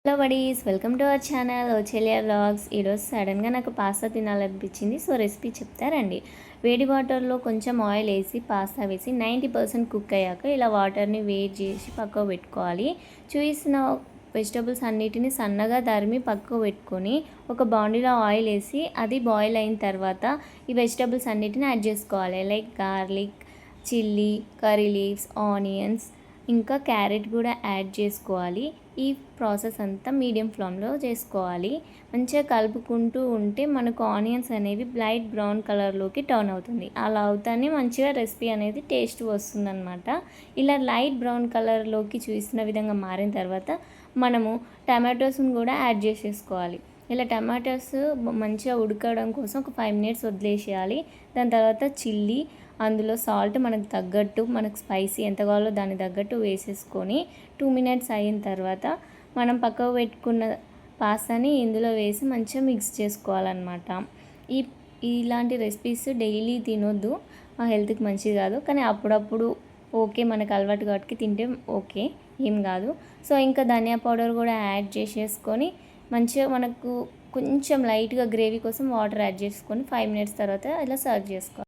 Hello buddies, welcome to our channel ఓచెలియా vlogs. ఈరోజు సడన్గా నాకు పాస్తా తినాలనిపించింది. సో రెసిపీ చెప్తారండి. వేడి వాటర్లో కొంచెం ఆయిల్ వేసి పాస్తా వేసి 90% కుక్ అయ్యాక ఇలా వాటర్ని వేడి చేసి పక్కకు పెట్టుకోవాలి. చూసిన వెజిటబుల్స్ అన్నిటిని సన్నగా తరిమి పక్కకు పెట్టుకొని ఒక బాండీలో ఆయిల్ వేసి అది బాయిల్ అయిన తర్వాత ఈ వెజిటబుల్స్ అన్నిటిని యాడ్ చేసుకోవాలి. Like garlic, chilli, curry leaves, onions, ఇంకా క్యారెట్ కూడా యాడ్ చేసుకోవాలి. ఈ ప్రాసెస్ అంతా మీడియం ఫ్లేమ్లో చేసుకోవాలి. మంచిగా కలుపుకుంటూ ఉంటే మనకు ఆనియన్స్ అనేవి లైట్ బ్రౌన్ కలర్లోకి టర్న్ అవుతుంది. అలా అవుతానే మంచిగా రెసిపీ అనేది టేస్ట్ వస్తుందన్నమాట. ఇలా లైట్ బ్రౌన్ కలర్లోకి చూసిన విధంగా మారిన తర్వాత మనము టమాటోస్ని కూడా యాడ్ చేసేసుకోవాలి. ఇలా టమాటోస్ మంచిగా ఉడకడం కోసం ఒక 5 minutes వదిలేసేయాలి. దాని తర్వాత చిల్లీ, అందులో సాల్ట్ మనకు తగ్గట్టు, మనకు స్పైసీ ఎంత కావాలో దానికి తగ్గట్టు వేసేసుకొని 2 minutes అయిన తర్వాత మనం పక్కకు పెట్టుకున్న పాస్తాని ఇందులో వేసి మంచిగా మిక్స్ చేసుకోవాలన్నమాట. ఈ ఇలాంటి రెసిపీస్ డైలీ తినొద్దు, హెల్త్కి మంచిది కాదు. కానీ అప్పుడప్పుడు ఓకే, మనకు అలవాటు కాబట్టి తింటే ఓకే, ఏం కాదు. సో ఇంకా ధనియా పౌడర్ కూడా యాడ్ చేసేసుకొని మంచిగా మనకు కొంచెం లైట్గా గ్రేవీ కోసం వాటర్ యాడ్ చేసుకొని 5 minutes తర్వాత ఇలా సర్వ్ చేసుకోవాలి.